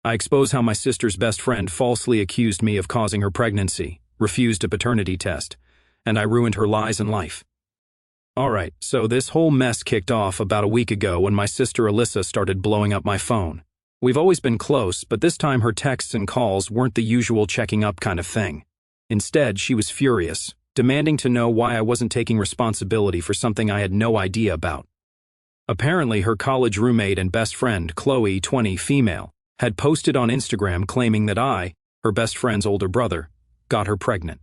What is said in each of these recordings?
I expose how my sister's best friend falsely accused me of causing her pregnancy, refused a paternity test, and I ruined her lies and life. Alright, so this whole mess kicked off about a week ago when my sister Alyssa started blowing up my phone. We've always been close, but this time her texts and calls weren't the usual checking up kind of thing. Instead, she was furious, demanding to know why I wasn't taking responsibility for something I had no idea about. Apparently, her college roommate and best friend, Chloe, 20, female, had posted on Instagram claiming that I, her best friend's older brother, got her pregnant.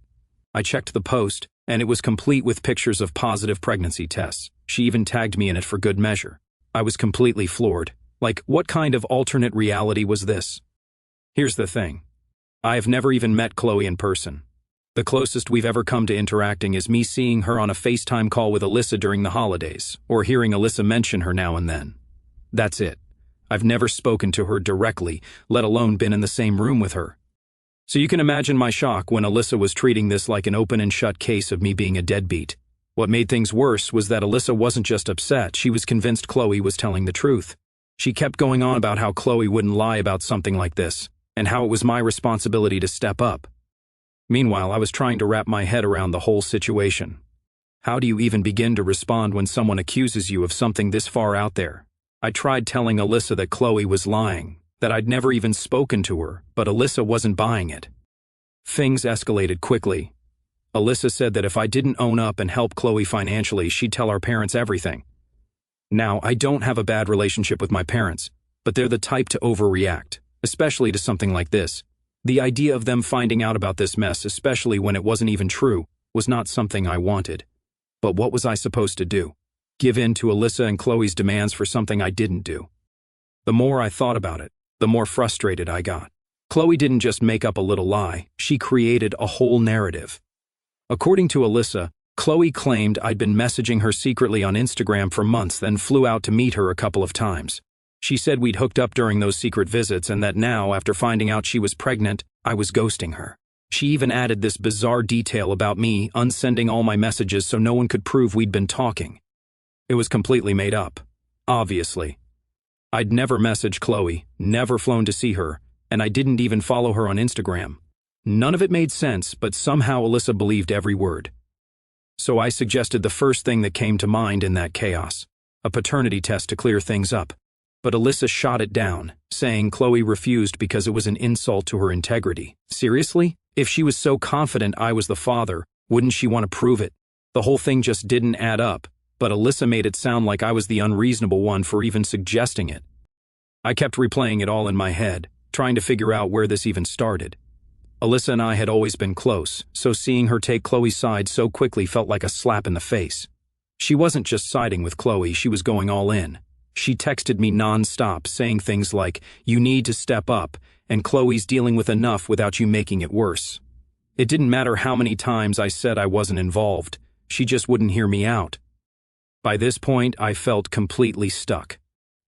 I checked the post, and it was complete with pictures of positive pregnancy tests. She even tagged me in it for good measure. I was completely floored. Like, what kind of alternate reality was this? Here's the thing. I have never even met Chloe in person. The closest we've ever come to interacting is me seeing her on a FaceTime call with Alyssa during the holidays, or hearing Alyssa mention her now and then. That's it. I've never spoken to her directly, let alone been in the same room with her. So you can imagine my shock when Alyssa was treating this like an open and shut case of me being a deadbeat. What made things worse was that Alyssa wasn't just upset, she was convinced Chloe was telling the truth. She kept going on about how Chloe wouldn't lie about something like this, and how it was my responsibility to step up. Meanwhile, I was trying to wrap my head around the whole situation. How do you even begin to respond when someone accuses you of something this far out there? I tried telling Alyssa that Chloe was lying, that I'd never even spoken to her, but Alyssa wasn't buying it. Things escalated quickly. Alyssa said that if I didn't own up and help Chloe financially, she'd tell our parents everything. Now, I don't have a bad relationship with my parents, but they're the type to overreact, especially to something like this. The idea of them finding out about this mess, especially when it wasn't even true, was not something I wanted. But what was I supposed to do? Give in to Alyssa and Chloe's demands for something I didn't do? The more I thought about it, the more frustrated I got. Chloe didn't just make up a little lie, she created a whole narrative. According to Alyssa, Chloe claimed I'd been messaging her secretly on Instagram for months, then flew out to meet her a couple of times. She said we'd hooked up during those secret visits and that now, after finding out she was pregnant, I was ghosting her. She even added this bizarre detail about me unsending all my messages so no one could prove we'd been talking. It was completely made up, obviously. I'd never messaged Chloe, never flown to see her, and I didn't even follow her on Instagram. None of it made sense, but somehow Alyssa believed every word. So I suggested the first thing that came to mind in that chaos, a paternity test to clear things up. But Alyssa shot it down, saying Chloe refused because it was an insult to her integrity. Seriously? If she was so confident I was the father, wouldn't she want to prove it? The whole thing just didn't add up, but Alyssa made it sound like I was the unreasonable one for even suggesting it. I kept replaying it all in my head, trying to figure out where this even started. Alyssa and I had always been close, so seeing her take Chloe's side so quickly felt like a slap in the face. She wasn't just siding with Chloe, she was going all in. She texted me non-stop, saying things like, "You need to step up, and Chloe's dealing with enough without you making it worse." It didn't matter how many times I said I wasn't involved, she just wouldn't hear me out. By this point, I felt completely stuck.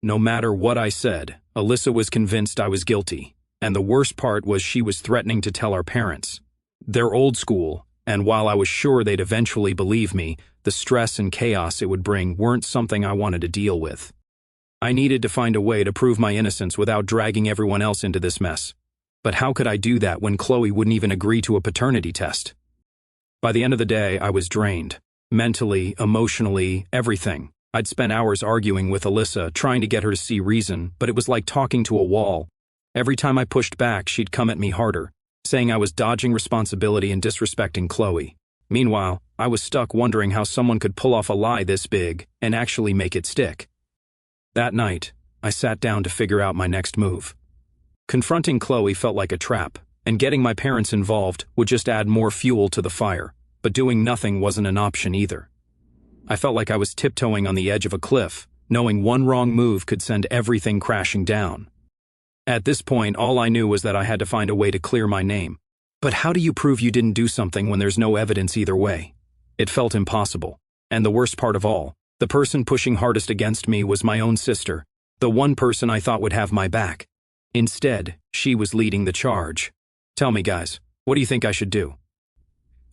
No matter what I said, Alyssa was convinced I was guilty, and the worst part was she was threatening to tell our parents. They're old school, and while I was sure they'd eventually believe me, the stress and chaos it would bring weren't something I wanted to deal with. I needed to find a way to prove my innocence without dragging everyone else into this mess. But how could I do that when Chloe wouldn't even agree to a paternity test? By the end of the day, I was drained. Mentally, emotionally, everything. I'd spent hours arguing with Alyssa, trying to get her to see reason, but it was like talking to a wall. Every time I pushed back, she'd come at me harder, saying I was dodging responsibility and disrespecting Chloe. Meanwhile, I was stuck wondering how someone could pull off a lie this big and actually make it stick. That night, I sat down to figure out my next move. Confronting Chloe felt like a trap, and getting my parents involved would just add more fuel to the fire, but doing nothing wasn't an option either. I felt like I was tiptoeing on the edge of a cliff, knowing one wrong move could send everything crashing down. At this point, all I knew was that I had to find a way to clear my name. But how do you prove you didn't do something when there's no evidence either way? It felt impossible. And the worst part of all, the person pushing hardest against me was my own sister, the one person I thought would have my back. Instead, she was leading the charge. Tell me, guys, what do you think I should do?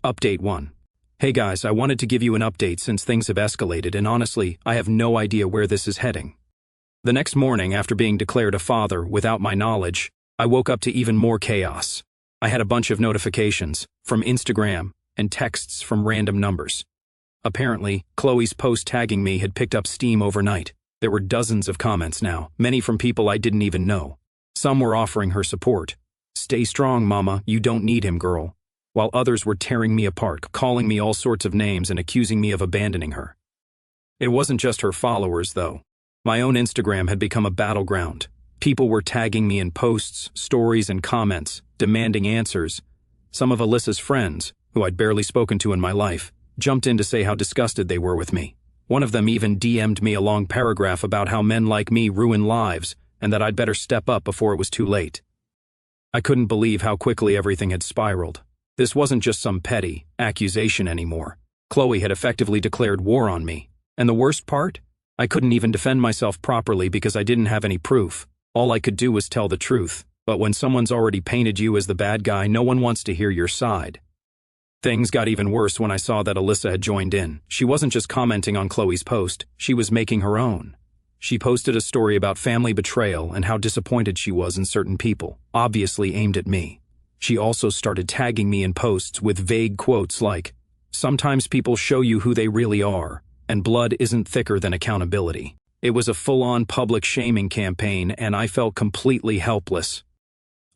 Update 1. Hey guys, I wanted to give you an update since things have escalated, and honestly, I have no idea where this is heading. The next morning, after being declared a father without my knowledge, I woke up to even more chaos. I had a bunch of notifications from Instagram and texts from random numbers. Apparently, Chloe's post tagging me had picked up steam overnight. There were dozens of comments now, many from people I didn't even know. Some were offering her support. "Stay strong, mama, you don't need him, girl." While others were tearing me apart, calling me all sorts of names and accusing me of abandoning her. It wasn't just her followers, though. My own Instagram had become a battleground. People were tagging me in posts, stories, and comments, demanding answers. Some of Alyssa's friends, who I'd barely spoken to in my life, jumped in to say how disgusted they were with me. One of them even DM'd me a long paragraph about how men like me ruin lives and that I'd better step up before it was too late. I couldn't believe how quickly everything had spiraled. This wasn't just some petty accusation anymore. Chloe had effectively declared war on me. And the worst part? I couldn't even defend myself properly because I didn't have any proof. All I could do was tell the truth. But when someone's already painted you as the bad guy, no one wants to hear your side. Things got even worse when I saw that Alyssa had joined in. She wasn't just commenting on Chloe's post, she was making her own. She posted a story about family betrayal and how disappointed she was in certain people, obviously aimed at me. She also started tagging me in posts with vague quotes like, "Sometimes people show you who they really are, and blood isn't thicker than accountability." It was a full-on public shaming campaign, and I felt completely helpless.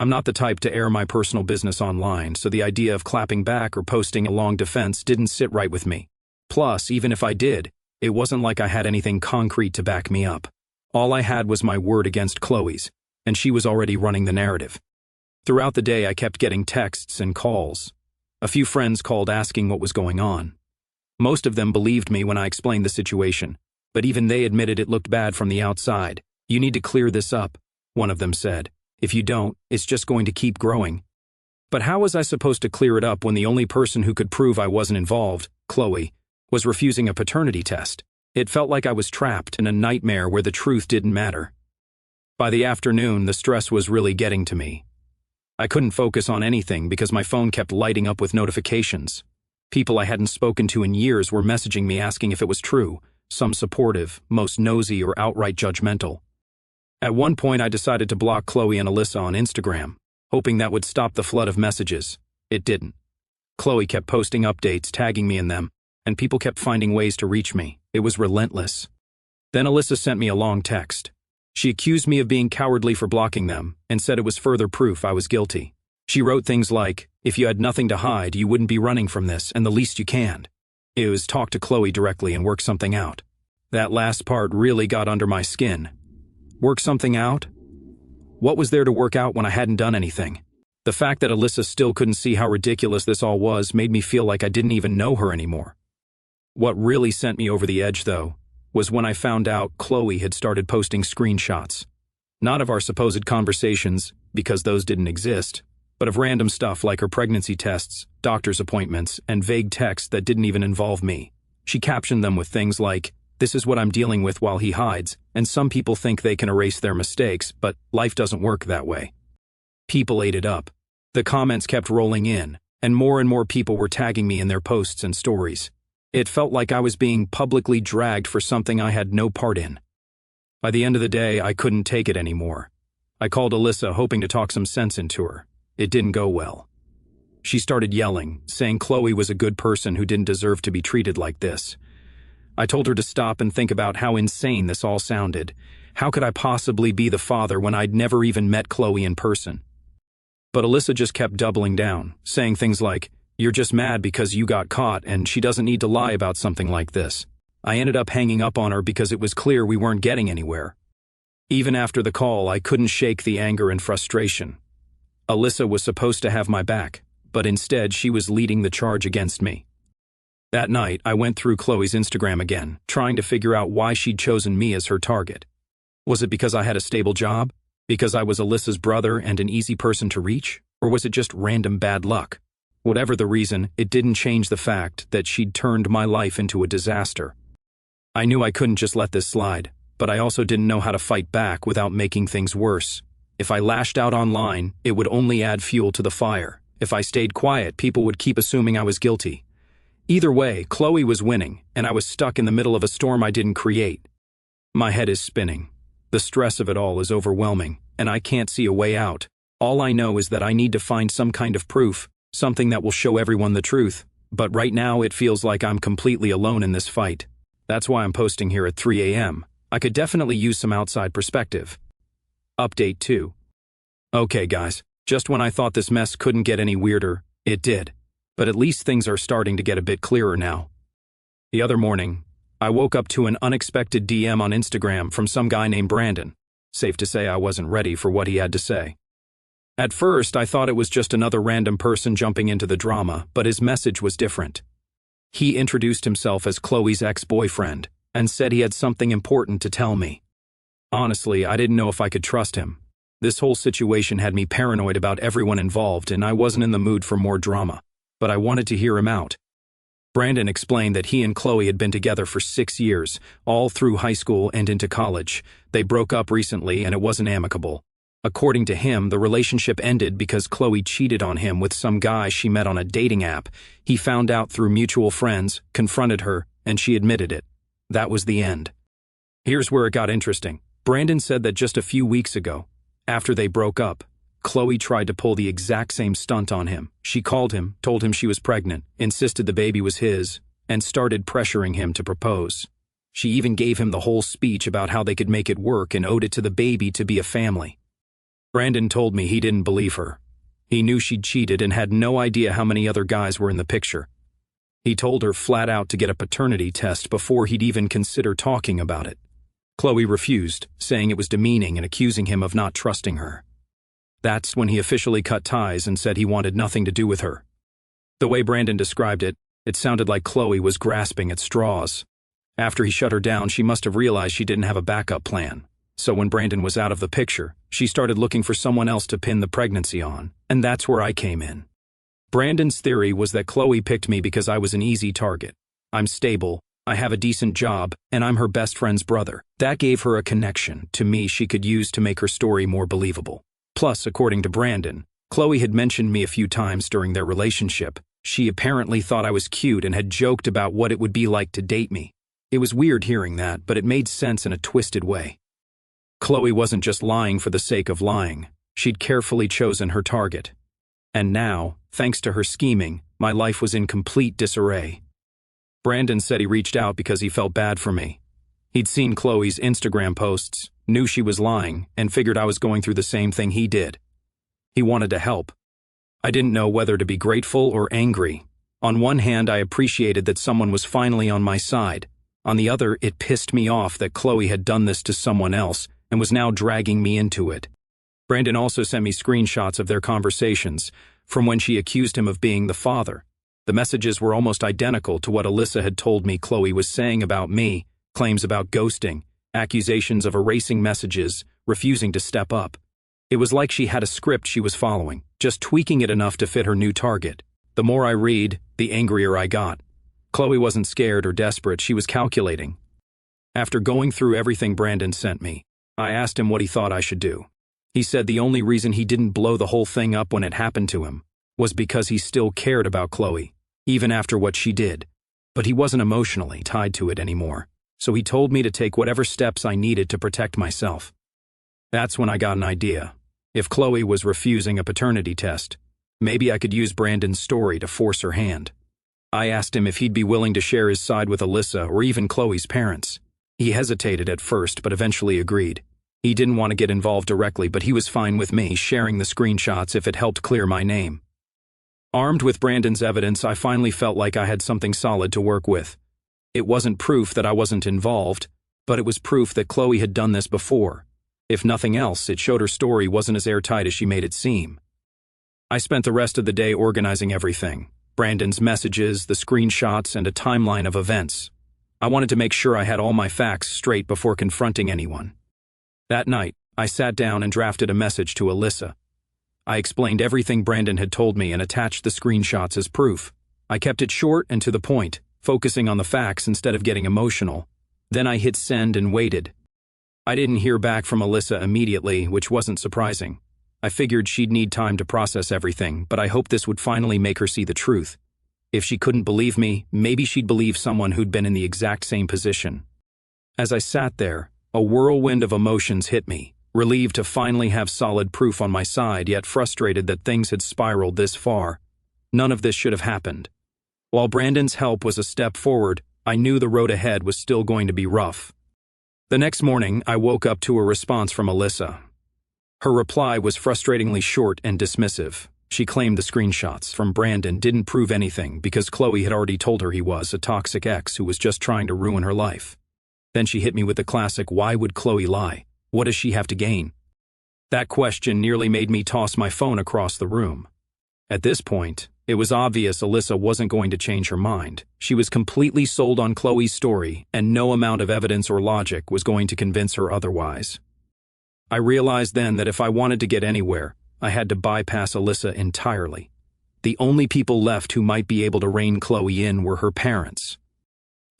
I'm not the type to air my personal business online, so the idea of clapping back or posting a long defense didn't sit right with me. Plus, even if I did, it wasn't like I had anything concrete to back me up. All I had was my word against Chloe's, and she was already running the narrative. Throughout the day, I kept getting texts and calls. A few friends called asking what was going on. Most of them believed me when I explained the situation, but even they admitted it looked bad from the outside. "You need to clear this up," one of them said. "If you don't, it's just going to keep growing." But how was I supposed to clear it up when the only person who could prove I wasn't involved, Chloe, was refusing a paternity test? It felt like I was trapped in a nightmare where the truth didn't matter. By the afternoon, the stress was really getting to me. I couldn't focus on anything because my phone kept lighting up with notifications. People I hadn't spoken to in years were messaging me asking if it was true, some supportive, most nosy, or outright judgmental. At one point, I decided to block Chloe and Alyssa on Instagram, hoping that would stop the flood of messages. It didn't. Chloe kept posting updates, tagging me in them, and people kept finding ways to reach me. It was relentless. Then Alyssa sent me a long text. She accused me of being cowardly for blocking them and said it was further proof I was guilty. She wrote things like, "If you had nothing to hide, you wouldn't be running from this, and the least you can." It was talk to Chloe directly and work something out. That last part really got under my skin. Work something out? What was there to work out when I hadn't done anything? The fact that Alyssa still couldn't see how ridiculous this all was made me feel like I didn't even know her anymore. What really sent me over the edge, though, was when I found out Chloe had started posting screenshots. Not of our supposed conversations, because those didn't exist, but of random stuff like her pregnancy tests, doctor's appointments, and vague texts that didn't even involve me. She captioned them with things like, "This is what I'm dealing with while he hides, and some people think they can erase their mistakes, but life doesn't work that way." People ate it up. The comments kept rolling in, and more people were tagging me in their posts and stories. It felt like I was being publicly dragged for something I had no part in. By the end of the day, I couldn't take it anymore. I called Alyssa, hoping to talk some sense into her. It didn't go well. She started yelling, saying Chloe was a good person who didn't deserve to be treated like this. I told her to stop and think about how insane this all sounded. How could I possibly be the father when I'd never even met Chloe in person? But Alyssa just kept doubling down, saying things like, "You're just mad because you got caught and she doesn't need to lie about something like this." I ended up hanging up on her because it was clear we weren't getting anywhere. Even after the call, I couldn't shake the anger and frustration. Alyssa was supposed to have my back, but instead she was leading the charge against me. That night, I went through Chloe's Instagram again, trying to figure out why she'd chosen me as her target. Was it because I had a stable job? Because I was Alyssa's brother and an easy person to reach? Or was it just random bad luck? Whatever the reason, it didn't change the fact that she'd turned my life into a disaster. I knew I couldn't just let this slide, but I also didn't know how to fight back without making things worse. If I lashed out online, it would only add fuel to the fire. If I stayed quiet, people would keep assuming I was guilty. Either way, Chloe was winning, and I was stuck in the middle of a storm I didn't create. My head is spinning. The stress of it all is overwhelming, and I can't see a way out. All I know is that I need to find some kind of proof, something that will show everyone the truth. But right now it feels like I'm completely alone in this fight. That's why I'm posting here at 3 a.m. I could definitely use some outside perspective. Update 2. Okay guys, just when I thought this mess couldn't get any weirder, it did. But at least things are starting to get a bit clearer now. The other morning, I woke up to an unexpected DM on Instagram from some guy named Brandon. Safe to say I wasn't ready for what he had to say. At first, I thought it was just another random person jumping into the drama, but his message was different. He introduced himself as Chloe's ex-boyfriend and said he had something important to tell me. Honestly, I didn't know if I could trust him. This whole situation had me paranoid about everyone involved, and I wasn't in the mood for more drama. But I wanted to hear him out. Brandon explained that he and Chloe had been together for 6 years, all through high school and into college. They broke up recently and it wasn't amicable. According to him, the relationship ended because Chloe cheated on him with some guy she met on a dating app. He found out through mutual friends, confronted her, and she admitted it. That was the end. Here's where it got interesting. Brandon said that just a few weeks ago, after they broke up, Chloe tried to pull the exact same stunt on him. She called him, told him she was pregnant, insisted the baby was his, and started pressuring him to propose. She even gave him the whole speech about how they could make it work and owed it to the baby to be a family. Brandon told me he didn't believe her. He knew she'd cheated and had no idea how many other guys were in the picture. He told her flat out to get a paternity test before he'd even consider talking about it. Chloe refused, saying it was demeaning and accusing him of not trusting her. That's when he officially cut ties and said he wanted nothing to do with her. The way Brandon described it, it sounded like Chloe was grasping at straws. After he shut her down, she must have realized she didn't have a backup plan. So when Brandon was out of the picture, she started looking for someone else to pin the pregnancy on, and that's where I came in. Brandon's theory was that Chloe picked me because I was an easy target. I'm stable, I have a decent job, and I'm her best friend's brother. That gave her a connection to me she could use to make her story more believable. Plus, according to Brandon, Chloe had mentioned me a few times during their relationship. She apparently thought I was cute and had joked about what it would be like to date me. It was weird hearing that, but it made sense in a twisted way. Chloe wasn't just lying for the sake of lying. She'd carefully chosen her target. And now, thanks to her scheming, my life was in complete disarray. Brandon said he reached out because he felt bad for me. He'd seen Chloe's Instagram posts, knew she was lying, and figured I was going through the same thing he did. He wanted to help. I didn't know whether to be grateful or angry. On one hand, I appreciated that someone was finally on my side. On the other, it pissed me off that Chloe had done this to someone else and was now dragging me into it. Brandon also sent me screenshots of their conversations from when she accused him of being the father. The messages were almost identical to what Alyssa had told me Chloe was saying about me, claims about ghosting, accusations of erasing messages, refusing to step up. It was like she had a script she was following, just tweaking it enough to fit her new target. The more I read, the angrier I got. Chloe wasn't scared or desperate, she was calculating. After going through everything Brandon sent me, I asked him what he thought I should do. He said the only reason he didn't blow the whole thing up when it happened to him was because he still cared about Chloe, even after what she did. But he wasn't emotionally tied to it anymore, so he told me to take whatever steps I needed to protect myself. That's when I got an idea. If Chloe was refusing a paternity test, maybe I could use Brandon's story to force her hand. I asked him if he'd be willing to share his side with Alyssa or even Chloe's parents. He hesitated at first, but eventually agreed. He didn't want to get involved directly, but he was fine with me sharing the screenshots if it helped clear my name. Armed with Brandon's evidence, I finally felt like I had something solid to work with. It wasn't proof that I wasn't involved, but it was proof that Chloe had done this before. If nothing else, it showed her story wasn't as airtight as she made it seem. I spent the rest of the day organizing everything. Brandon's messages, the screenshots, and a timeline of events. I wanted to make sure I had all my facts straight before confronting anyone. That night, I sat down and drafted a message to Alyssa. I explained everything Brandon had told me and attached the screenshots as proof. I kept it short and to the point, focusing on the facts instead of getting emotional. Then I hit send and waited. I didn't hear back from Alyssa immediately, which wasn't surprising. I figured she'd need time to process everything, but I hoped this would finally make her see the truth. If she couldn't believe me, maybe she'd believe someone who'd been in the exact same position. As I sat there, a whirlwind of emotions hit me. relieved to finally have solid proof on my side, yet frustrated that things had spiraled this far. None of this should have happened. While Brandon's help was a step forward, I knew the road ahead was still going to be rough. The next morning, I woke up to a response from Alyssa. Her reply was frustratingly short and dismissive. She claimed the screenshots from Brandon didn't prove anything because Chloe had already told her he was a toxic ex who was just trying to ruin her life. Then she hit me with the classic, "Why would Chloe lie? What does she have to gain?" That question nearly made me toss my phone across the room. At this point, it was obvious Alyssa wasn't going to change her mind. She was completely sold on Chloe's story, and no amount of evidence or logic was going to convince her otherwise. I realized then that if I wanted to get anywhere, I had to bypass Alyssa entirely. The only people left who might be able to rein Chloe in were her parents.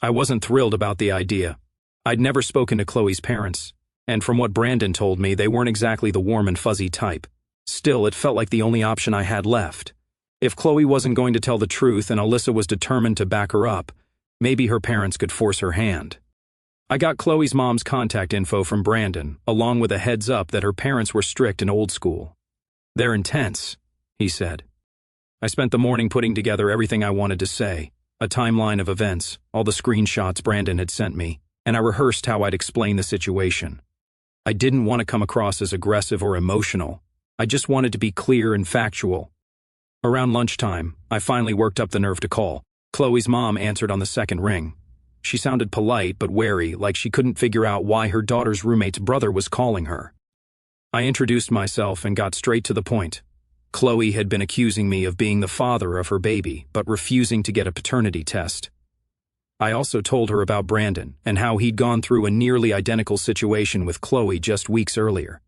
I wasn't thrilled about the idea. I'd never spoken to Chloe's parents, and from what Brandon told me, they weren't exactly the warm and fuzzy type. Still, it felt like the only option I had left. If Chloe wasn't going to tell the truth and Alyssa was determined to back her up, maybe her parents could force her hand. I got Chloe's mom's contact info from Brandon, along with a heads up that her parents were strict and old school. "They're intense," he said. I spent the morning putting together everything I wanted to say, a timeline of events, all the screenshots Brandon had sent me, and I rehearsed how I'd explain the situation. I didn't want to come across as aggressive or emotional. I just wanted to be clear and factual. Around lunchtime, I finally worked up the nerve to call. Chloe's mom answered on the second ring. She sounded polite but wary, like she couldn't figure out why her daughter's roommate's brother was calling her. I introduced myself and got straight to the point. Chloe had been accusing me of being the father of her baby, but refusing to get a paternity test. I also told her about Brandon and how he'd gone through a nearly identical situation with Chloe just weeks earlier.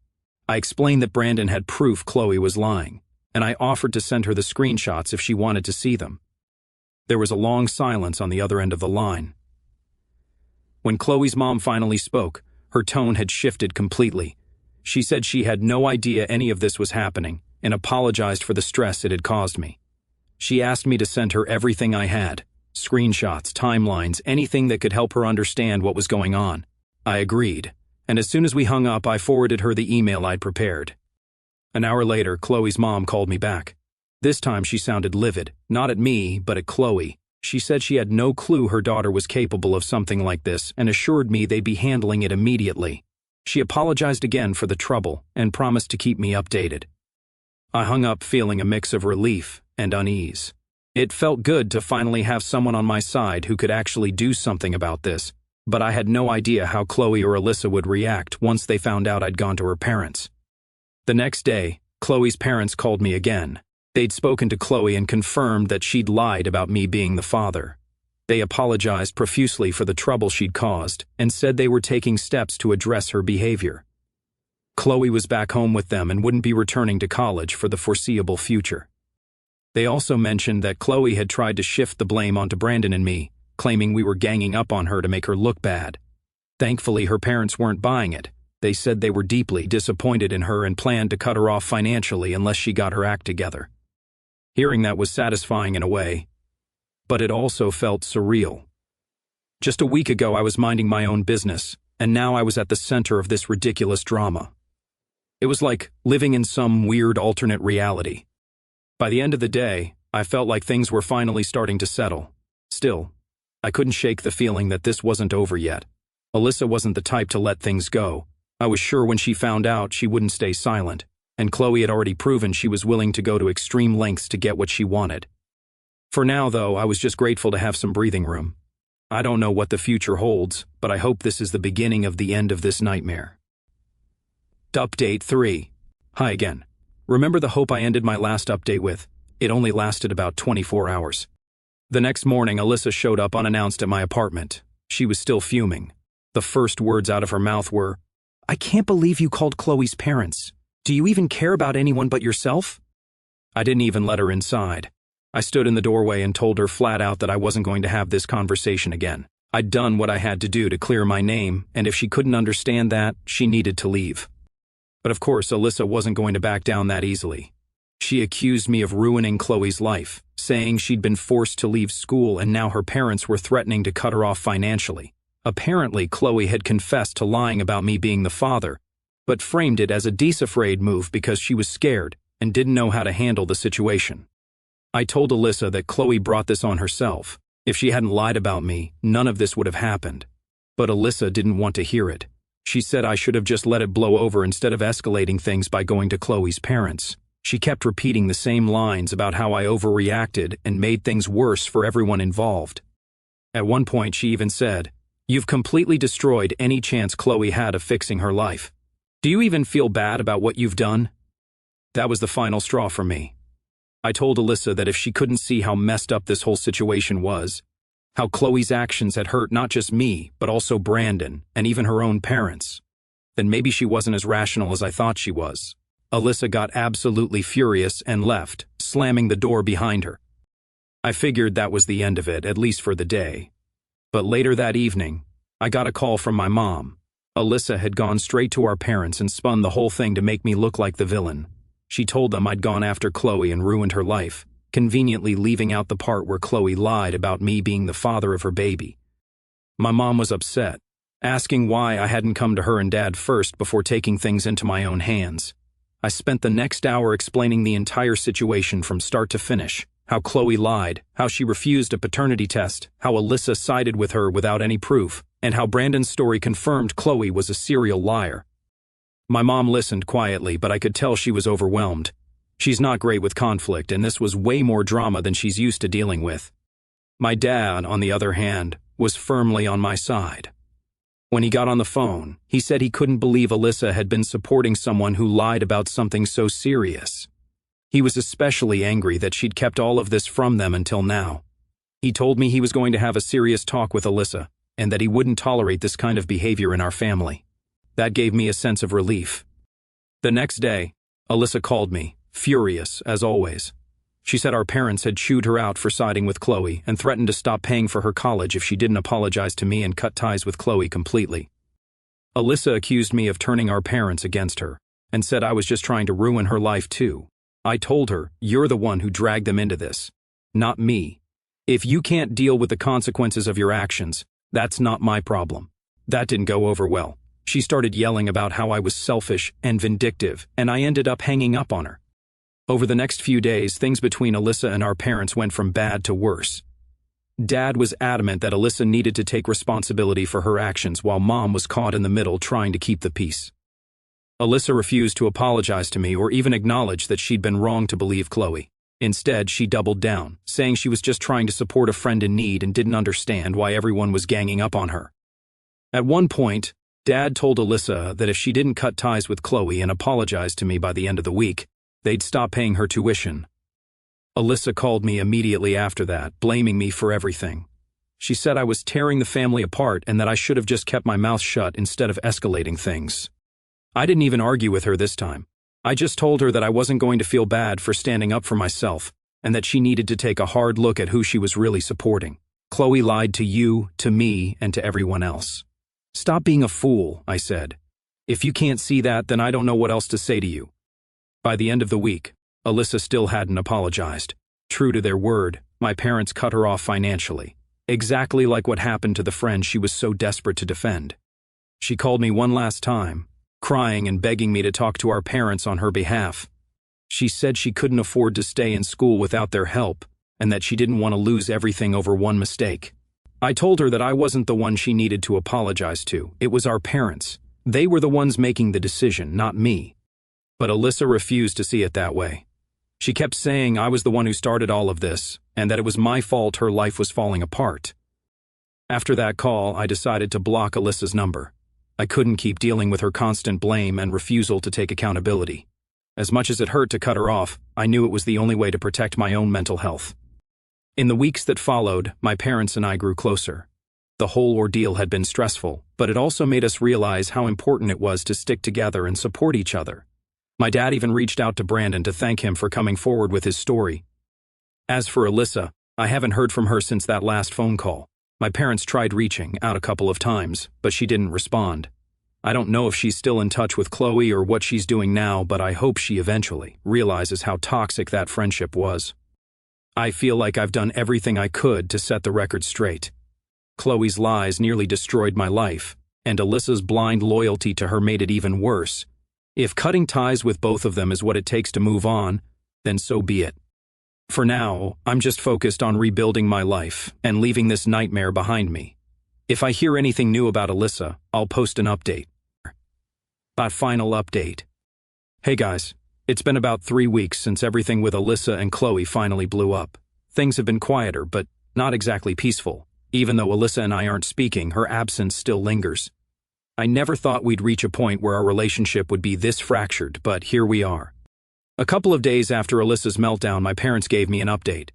I explained that Brandon had proof Chloe was lying, and I offered to send her the screenshots if she wanted to see them. There was a long silence on the other end of the line. When Chloe's mom finally spoke, her tone had shifted completely. She said she had no idea any of this was happening and apologized for the stress it had caused me. She asked me to send her everything I had, screenshots, timelines, anything that could help her understand what was going on. I agreed, and as soon as we hung up, I forwarded her the email I'd prepared. An hour later, Chloe's mom called me back. This time she sounded livid, not at me, but at Chloe. She said she had no clue her daughter was capable of something like this and assured me they'd be handling it immediately. She apologized again for the trouble and promised to keep me updated. I hung up feeling a mix of relief and unease. It felt good to finally have someone on my side who could actually do something about this, but I had no idea how Chloe or Alyssa would react once they found out I'd gone to her parents. The next day, Chloe's parents called me again. They'd spoken to Chloe and confirmed that she'd lied about me being the father. They apologized profusely for the trouble she'd caused and said they were taking steps to address her behavior. Chloe was back home with them and wouldn't be returning to college for the foreseeable future. They also mentioned that Chloe had tried to shift the blame onto Brandon and me, claiming we were ganging up on her to make her look bad. Thankfully, her parents weren't buying it. They said they were deeply disappointed in her and planned to cut her off financially unless she got her act together. Hearing that was satisfying in a way, but it also felt surreal. Just a week ago, I was minding my own business, and now I was at the center of this ridiculous drama. It was like living in some weird alternate reality. By the end of the day, I felt like things were finally starting to settle. Still, I couldn't shake the feeling that this wasn't over yet. Alyssa wasn't the type to let things go. I was sure when she found out she wouldn't stay silent, and Chloe had already proven she was willing to go to extreme lengths to get what she wanted. For now, though, I was just grateful to have some breathing room. I don't know what the future holds, but I hope this is the beginning of the end of this nightmare. Update 3. Hi again. Remember the hope I ended my last update with? It only lasted about 24 hours. The next morning, Alyssa showed up unannounced at my apartment. She was still fuming. The first words out of her mouth were, "I can't believe you called Chloe's parents. Do you even care about anyone but yourself?" I didn't even let her inside. I stood in the doorway and told her flat out that I wasn't going to have this conversation again. I'd done what I had to do to clear my name, and if she couldn't understand that, she needed to leave. But of course, Alyssa wasn't going to back down that easily. She accused me of ruining Chloe's life, saying she'd been forced to leave school and now her parents were threatening to cut her off financially. Apparently, Chloe had confessed to lying about me being the father, but framed it as a deafraid move because she was scared and didn't know how to handle the situation. I told Alyssa that Chloe brought this on herself. If she hadn't lied about me, none of this would have happened. But Alyssa didn't want to hear it. She said I should have just let it blow over instead of escalating things by going to Chloe's parents. She kept repeating the same lines about how I overreacted and made things worse for everyone involved. At one point, she even said, "You've completely destroyed any chance Chloe had of fixing her life. Do you even feel bad about what you've done?" That was the final straw for me. I told Alyssa that if she couldn't see how messed up this whole situation was, how Chloe's actions had hurt not just me, but also Brandon and even her own parents, then maybe she wasn't as rational as I thought she was. Alyssa got absolutely furious and left, slamming the door behind her. I figured that was the end of it, at least for the day. But later that evening, I got a call from my mom. Alyssa had gone straight to our parents and spun the whole thing to make me look like the villain. She told them I'd gone after Chloe and ruined her life, conveniently leaving out the part where Chloe lied about me being the father of her baby. My mom was upset, asking why I hadn't come to her and Dad first before taking things into my own hands. I spent the next hour explaining the entire situation from start to finish, how Chloe lied, how she refused a paternity test, how Alyssa sided with her without any proof, and how Brandon's story confirmed Chloe was a serial liar. My mom listened quietly, but I could tell she was overwhelmed. She's not great with conflict, and this was way more drama than she's used to dealing with. My dad, on the other hand, was firmly on my side. When he got on the phone, he said he couldn't believe Alyssa had been supporting someone who lied about something so serious. He was especially angry that she'd kept all of this from them until now. He told me he was going to have a serious talk with Alyssa, and that he wouldn't tolerate this kind of behavior in our family. That gave me a sense of relief. The next day, Alyssa called me, furious as always. She said our parents had chewed her out for siding with Chloe and threatened to stop paying for her college if she didn't apologize to me and cut ties with Chloe completely. Alyssa accused me of turning our parents against her and said I was just trying to ruin her life too. I told her, "You're the one who dragged them into this, not me. If you can't deal with the consequences of your actions, that's not my problem." That didn't go over well. She started yelling about how I was selfish and vindictive, and I ended up hanging up on her. Over the next few days, things between Alyssa and our parents went from bad to worse. Dad was adamant that Alyssa needed to take responsibility for her actions while Mom was caught in the middle trying to keep the peace. Alyssa refused to apologize to me or even acknowledge that she'd been wrong to believe Chloe. Instead, she doubled down, saying she was just trying to support a friend in need and didn't understand why everyone was ganging up on her. At one point, Dad told Alyssa that if she didn't cut ties with Chloe and apologize to me by the end of the week, they'd stop paying her tuition. Alyssa called me immediately after that, blaming me for everything. She said I was tearing the family apart and that I should have just kept my mouth shut instead of escalating things. I didn't even argue with her this time. I just told her that I wasn't going to feel bad for standing up for myself and that she needed to take a hard look at who she was really supporting. Chloe lied to you, to me, and to everyone else. "Stop being a fool," I said. "If you can't see that, then I don't know what else to say to you." By the end of the week, Alyssa still hadn't apologized. True to their word, my parents cut her off financially, exactly like what happened to the friend she was so desperate to defend. She called me one last time, crying and begging me to talk to our parents on her behalf. She said she couldn't afford to stay in school without their help, and that she didn't want to lose everything over one mistake. I told her that I wasn't the one she needed to apologize to. It was our parents. They were the ones making the decision, not me. But Alyssa refused to see it that way. She kept saying I was the one who started all of this, and that it was my fault her life was falling apart. After that call, I decided to block Alyssa's number. I couldn't keep dealing with her constant blame and refusal to take accountability. As much as it hurt to cut her off, I knew it was the only way to protect my own mental health. In the weeks that followed, my parents and I grew closer. The whole ordeal had been stressful, but it also made us realize how important it was to stick together and support each other. My dad even reached out to Brandon to thank him for coming forward with his story. As for Alyssa, I haven't heard from her since that last phone call. My parents tried reaching out a couple of times, but she didn't respond. I don't know if she's still in touch with Chloe or what she's doing now, but I hope she eventually realizes how toxic that friendship was. I feel like I've done everything I could to set the record straight. Chloe's lies nearly destroyed my life, and Alyssa's blind loyalty to her made it even worse. If cutting ties with both of them is what it takes to move on, then so be it. For now, I'm just focused on rebuilding my life and leaving this nightmare behind me. If I hear anything new about Alyssa, I'll post an update. Final update. Hey guys, it's been about 3 weeks since everything with Alyssa and Chloe finally blew up. Things have been quieter, but not exactly peaceful. Even though Alyssa and I aren't speaking, her absence still lingers. I never thought we'd reach a point where our relationship would be this fractured, but here we are. A couple of days after Alyssa's meltdown, my parents gave me an update.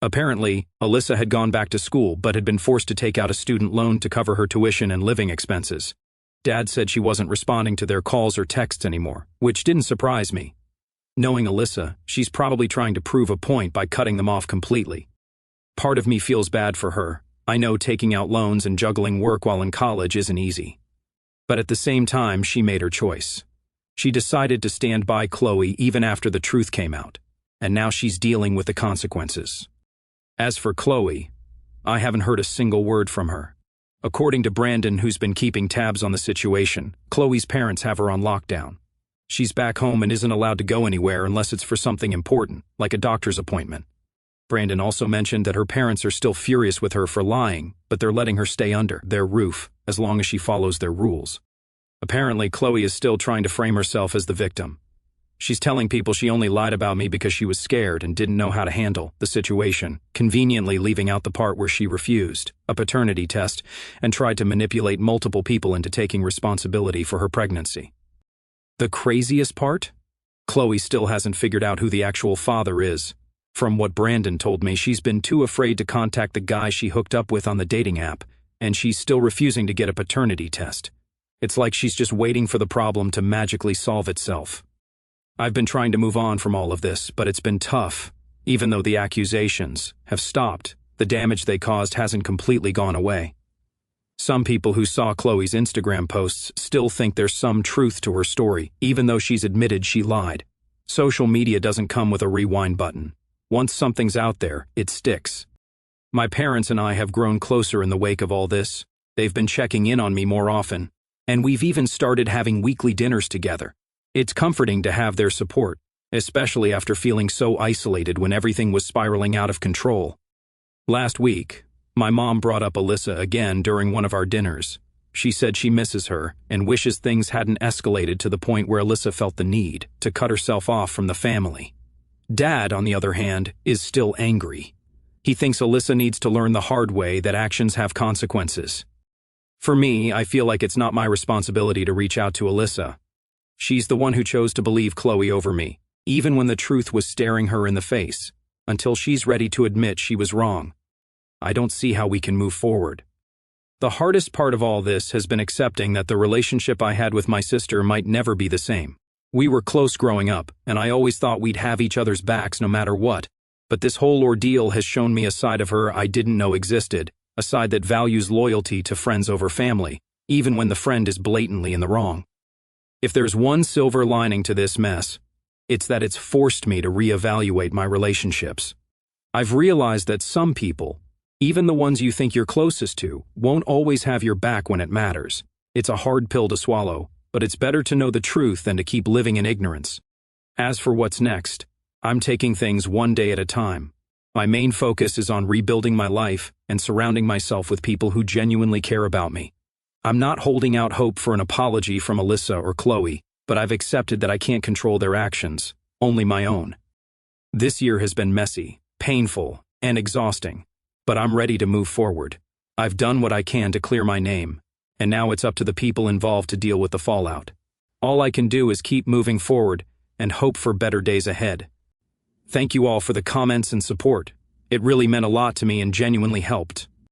Apparently, Alyssa had gone back to school but had been forced to take out a student loan to cover her tuition and living expenses. Dad said she wasn't responding to their calls or texts anymore, which didn't surprise me. Knowing Alyssa, she's probably trying to prove a point by cutting them off completely. Part of me feels bad for her. I know taking out loans and juggling work while in college isn't easy. But at the same time, she made her choice. She decided to stand by Chloe even after the truth came out, and now she's dealing with the consequences. As for Chloe, I haven't heard a single word from her. According to Brandon, who's been keeping tabs on the situation, Chloe's parents have her on lockdown. She's back home and isn't allowed to go anywhere unless it's for something important, like a doctor's appointment. Brandon also mentioned that her parents are still furious with her for lying, but they're letting her stay under their roof as long as she follows their rules. Apparently, Chloe is still trying to frame herself as the victim. She's telling people she only lied about me because she was scared and didn't know how to handle the situation, conveniently leaving out the part where she refused a paternity test and tried to manipulate multiple people into taking responsibility for her pregnancy. The craziest part? Chloe still hasn't figured out who the actual father is. From what Brandon told me, she's been too afraid to contact the guy she hooked up with on the dating app, and she's still refusing to get a paternity test. It's like she's just waiting for the problem to magically solve itself. I've been trying to move on from all of this, but it's been tough. Even though the accusations have stopped, the damage they caused hasn't completely gone away. Some people who saw Chloe's Instagram posts still think there's some truth to her story, even though she's admitted she lied. Social media doesn't come with a rewind button. Once something's out there, it sticks. My parents and I have grown closer in the wake of all this. They've been checking in on me more often, and we've even started having weekly dinners together. It's comforting to have their support, especially after feeling so isolated when everything was spiraling out of control. Last week, my mom brought up Alyssa again during one of our dinners. She said she misses her and wishes things hadn't escalated to the point where Alyssa felt the need to cut herself off from the family. Dad, on the other hand, is still angry. He thinks Alyssa needs to learn the hard way that actions have consequences. For me, I feel like it's not my responsibility to reach out to Alyssa. She's the one who chose to believe Chloe over me, even when the truth was staring her in the face, until she's ready to admit she was wrong. I don't see how we can move forward. The hardest part of all this has been accepting that the relationship I had with my sister might never be the same. We were close growing up, and I always thought we'd have each other's backs no matter what, but this whole ordeal has shown me a side of her I didn't know existed, a side that values loyalty to friends over family, even when the friend is blatantly in the wrong. If there's one silver lining to this mess, it's that it's forced me to reevaluate my relationships. I've realized that some people, even the ones you think you're closest to, won't always have your back when it matters. It's a hard pill to swallow, but it's better to know the truth than to keep living in ignorance. As for what's next, I'm taking things one day at a time. My main focus is on rebuilding my life and surrounding myself with people who genuinely care about me. I'm not holding out hope for an apology from Alyssa or Chloe, but I've accepted that I can't control their actions, only my own. This year has been messy, painful, and exhausting, but I'm ready to move forward. I've done what I can to clear my name, and now it's up to the people involved to deal with the fallout. All I can do is keep moving forward and hope for better days ahead. Thank you all for the comments and support. It really meant a lot to me and genuinely helped.